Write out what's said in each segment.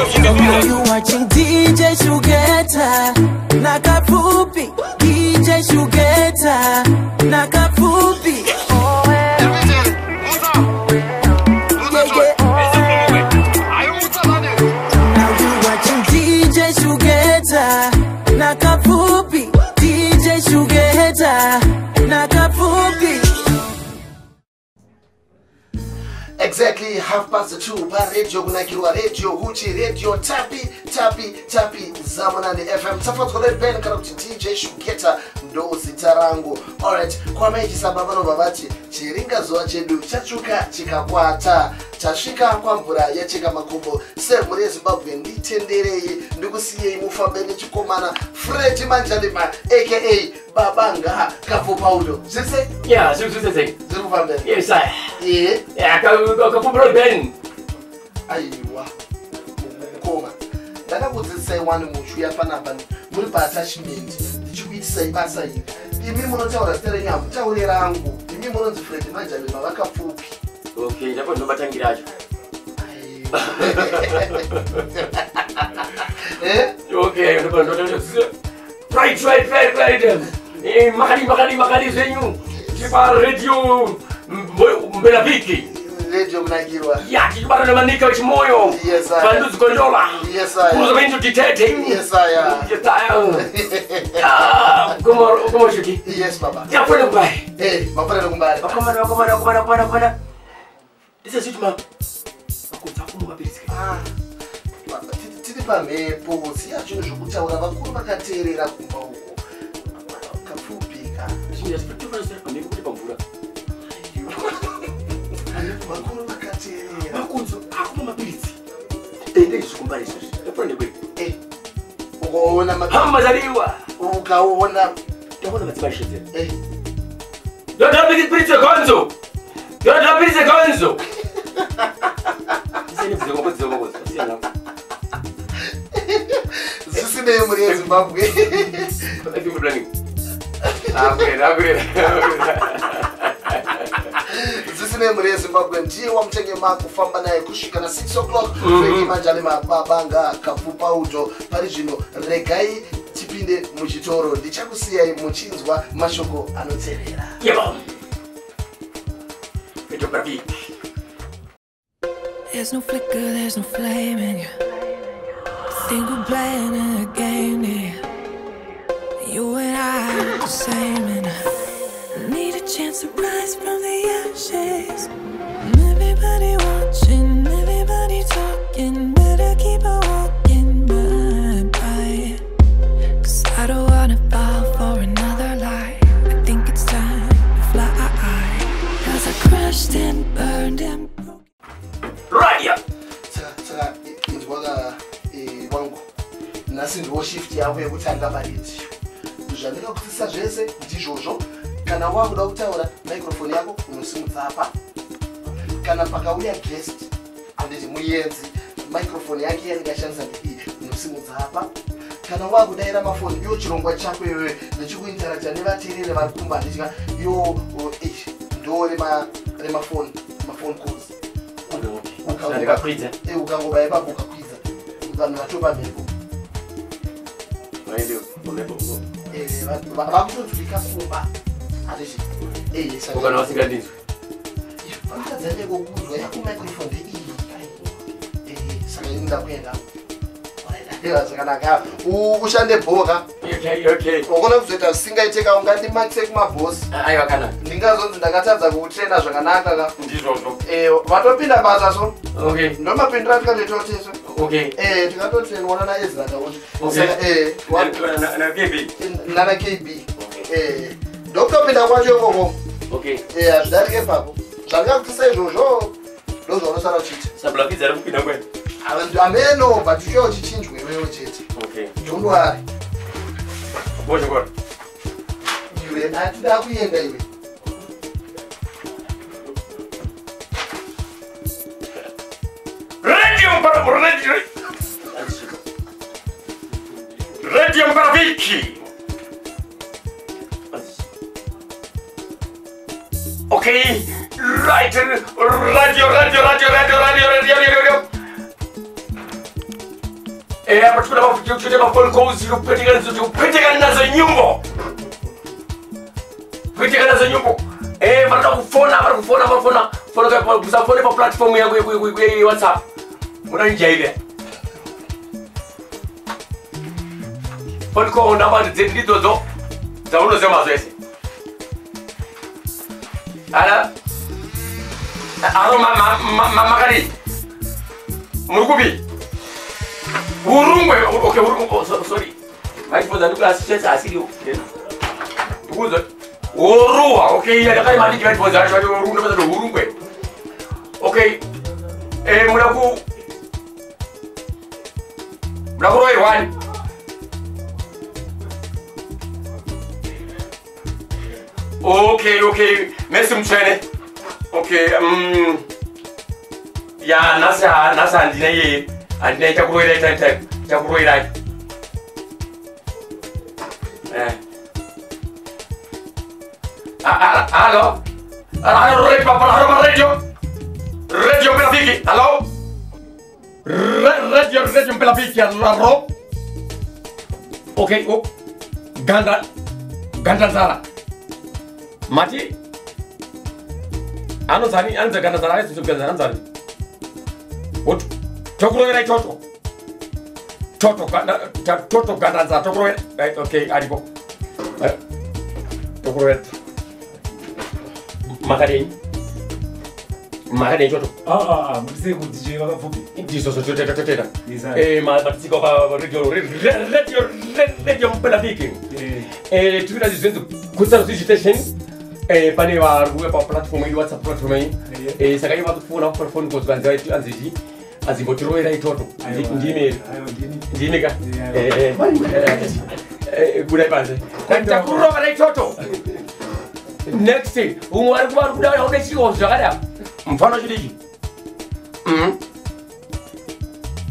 Now you watching DJ Shugeta Nakafupi, DJ Shugeta Nakafupi. Now you watching DJ Shugeta Nakafupi, DJ Shugeta Nakafupi. Exactly 2:30 pa radio kunakirwa radio huchi radio tapi Zamanani FM tafatwa ben kana kuti DJ Shugeta ndo zita rangu. Alright, kwa mechi sababano babati chiringa zuwa chedu chachuka chikakwata chasvika kwa mvura yacheka makumbo se muri Zimbabwe nditenderei ndikusiye mufambe nechikomana Fred Manjalima aka Babanga Kafupaudo. Sise? Yeah, sise. Zirufambe. Yes, I. Yeah, Kafupaudo Ben. Aiwa. Mukoma. Ndakakudzidzisai wani mushu yapanapa muri pa-attachment ndichikuitisai basa iri. Imi munotaura zita renyu hamutauri rangu. Imi munonzi Fred Manjalima vakapfupi. Okay, ndapo ndinobatangira acho. Okay, ndapo ndinobatangira. Right. Makali zenyu. Chipa radio Mbelapiki. Radio mnagirwa. Ya, chibara na manika wachimoyo. Yes, I. Bandu zikondola. Yes, I. Kuzo mintu titete. Yes, I. Como shuki? Yes, Baba. Ya pwede kubai. Mapwede kumbari. Wakomana. Isa suit ma. Wakumu mapirisi. Tiri pamhepo siya chinhu zvokutaura vakuru vakateerera kumba uko kapfupika vakuru vakateerera vakunzo akuma mapirisi ende zvikumbarisa epande kwe ukaona hamazaliwa ukaona ndaona matsibashite Don't have it pretty gonzo. Zisinei muri Zimbabwe. Zisinei muri Zimbabwe ndiye wamutenge makufamba naye kusvika na 6 o'clock. Fred Manjalima Babanga Kafupaudo. Pari zvino regai tipinde muchitoro ndichakusiyai muchinzwa mashoko anotevera. There's no flicker, there's no flame in you. Think we're playing a game, dear. You and I are the same, and I need a chance to rise from the ashes. Everybody watching, everybody talking. Better keep on walking by. 'Cause I don't wanna fall for another lie. I think it's time to fly. 'Cause I crashed and burned and broke. Right. Saka inzwaka wangu nasi ndiwo shift yavo yekutanga paredio. Zvandingakutsisa zvese ndizvozvo. Kana wakuda kutaura microphone yako unosimudza apa. Kana pakauya guest anditi muyenzi microphone yake yanikashandisa ndii unosimudza apa. Kana wakudaira mafoni yo chirongwa chako iwewe ndichikuinteracta nevateereri vari kumba ndichika yo ndo remafoni calls. Ukangobaya ipapo ukakwidza vanhu vatopa mhepo vakutodzika kumba vanotadzanyeko kuzwa yakumicrophone iyi saka indakuenda zvakanaka ushande bhoka wakona kuzoita zvisingaiteka ungandimakise kumabhosi ndingazonzi ndakatadza kuutrena zvakanaka ka vatopinda basa so ndomapindira tikatoitoteso tikatotrenwana naezra nana KB ndokutopinda kwacho ikoko hazvidarike papo zvandingakutisa izvozvo ndozvaunosara uchiita ameno but cho chichinjwe iwewe chete don't worry iwe atida kuenda iwe Radio Mbaviki. Okay, right, radio. apa tikuna mafuti phone calls kupetekana nazo nyumbo. Kupetekana nazo nyumbo. Varada kufona fona kusafone pa platform yangu ya WhatsApp. Unanjaile. Phone call namba zetu zo. Zauno zema zoese. Ala. Aro makari. Murukubi. Urungwe, okay, urungwe, sorry. My father look at stress asili. Uguzo. Urua, okay, ya kai mali kitu boza, shwari urungwe. Okay. Mulaku irwani. Okay. Merci mchene. Okay, ya nasa ndine chakuroira. Hello. Radio Pelafiki. Hello. Radio Pelafiki. Hello. Okay. Oh. Ganda Zara. Mati. Anozani anza Ganda Zara. Anzani. What? Chokuroira Toto. Toto Ganda Zara. Chokuroira. Okay. Aribo. Chokuroira. Makadeni Toto. Mse kuti vakafupi. Ndizo toteta. Matsiko pa radio Pelafiki. Tuna zizenzo kusa station. Pane varuwe pa platform ili WhatsApp platform iyi. Saka iva kufuna pa phone calls vanzi anziji. Azimbotiroera Toto. Ndime ka. Kuda panze. Takuroera Toto. Next thing, umwari kuda udechiko zvakada. Mfano chidiki.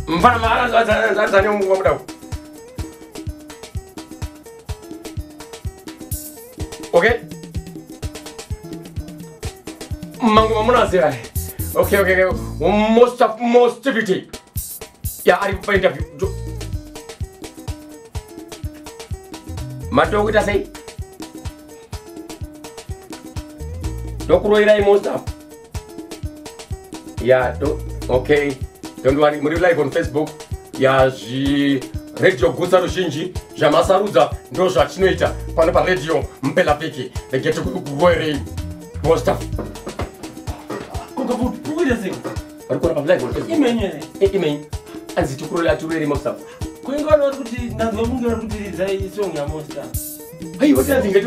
Mfano mara zanya mungu mudau. Okay? Mangu mamuna zera. Okay. Most activity. Ya ari pa interview. Mato kita say. Dokuroira most up. Yeah, okay. Don't worry, muri live on Facebook. Ya radio Gusaro Shinji, Jamasarudza, ndo zvachinoita pano pa radio Pelafiki. Get kugoire most up. Kukuida sing. Arikora pa live on Facebook. Imenye. Anzi tukuroira turere most up. Kuingana kuti ndazwa mungi varikutiridza song ya most up. Hey, what are you doing?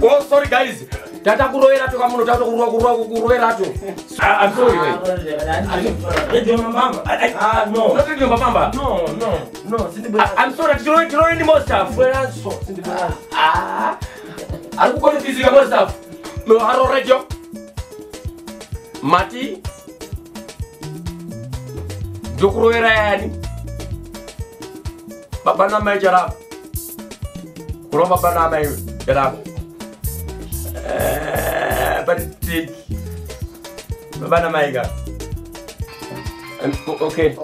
Oh, sorry guys. Tata kuroera to kamuno tata kuroera to. I'm sorry. Radio Mambamba. No. Not Radio Mambamba. No. I'm sorry. You don't need more stuff. Are you going to visit more stuff? No, Haro Radio. Mati. Dokuroera yani. Papa nama jarab. Kuro papa nama jarab. Batik. Papa nama iga. Okay.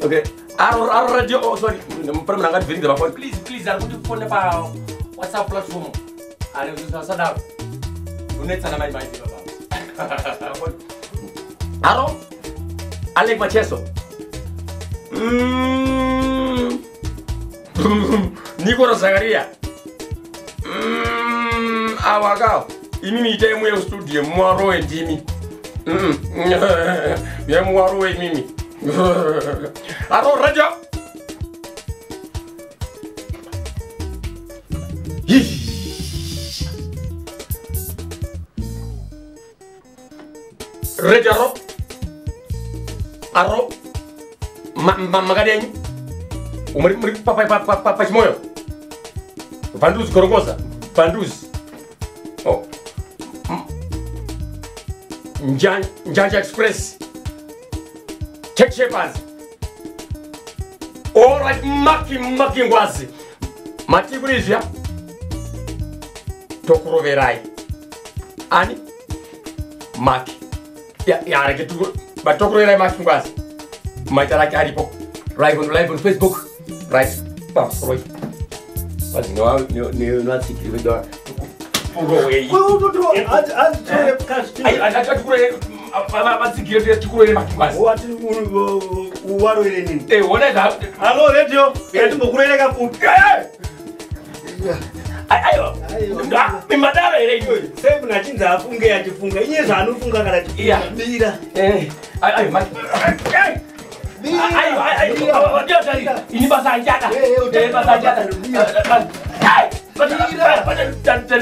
Okay. Aro radio. Oh sorry. Pernah nangkat video apa? Please. Aku tu phone apa? WhatsApp platform. Ada susah sadar. Unet sana main bapa. Aro. Alek Macheso. Nicola Zagaria. Awagao. Imimi itemu ya studio mwaro endimi. Ya mwaro endimi. Aro radio. Radio. Aro. Magadeni. Umri papa chimoyo. Vanduz Gorongosa. Vanduz. Oh. Njanja Express. Check Shepherds. All right, Maki Ngwazi. Mati Kurizia. Tokuroverai. Ani. Maki. Ya, get to but Tokuroverai Maki Ngwazi. maita rake aripo live on Facebook right right but no atsikiri vedo urowei vatsikire tikurere makibasi wati uwarwere nini wona zva alo radio yatimbokurereka futi aiwa mimadaro here sei munhu achinzi afunge achifunga iye zvaanofunga kana chibira ini basa anjada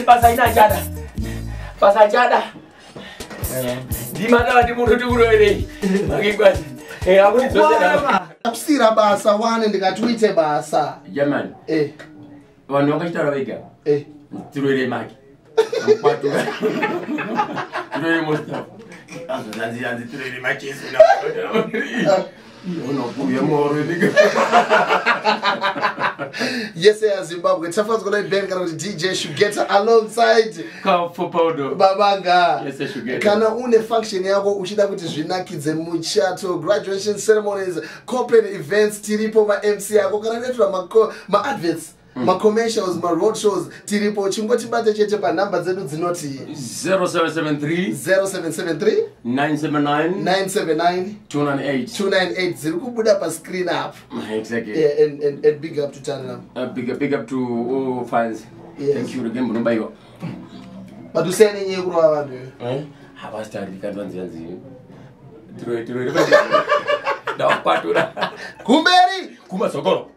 basa ina anjada basa anjada dimadaro timuntu tikurerei makingwani akusira basa wane ndikati uite basa jamani vanhu vakachitaura vega tirwere maki tirwere mosta anzi tirwere machesu yes Zimbabwe tafanzwa na Ben kana kuti DJ Shugeta alongside Kafopodo babanga yes Shugeta kana une function yako uchida kuti zvinakidze muchato graduation ceremonies corporate events tiripo ma MC yako kana netwa ma adverts ma commercials ma road shows tiripo chingotibate chete pa number dzedu dzinoti 0773 979 298 ziri kubuda pa screen up exactly and big up to Tanam big up to all fans thank you again munombayiwa but usene nye kurwa vanhu havastari kanzanzi tiro ndapatura kumberi kumasokoro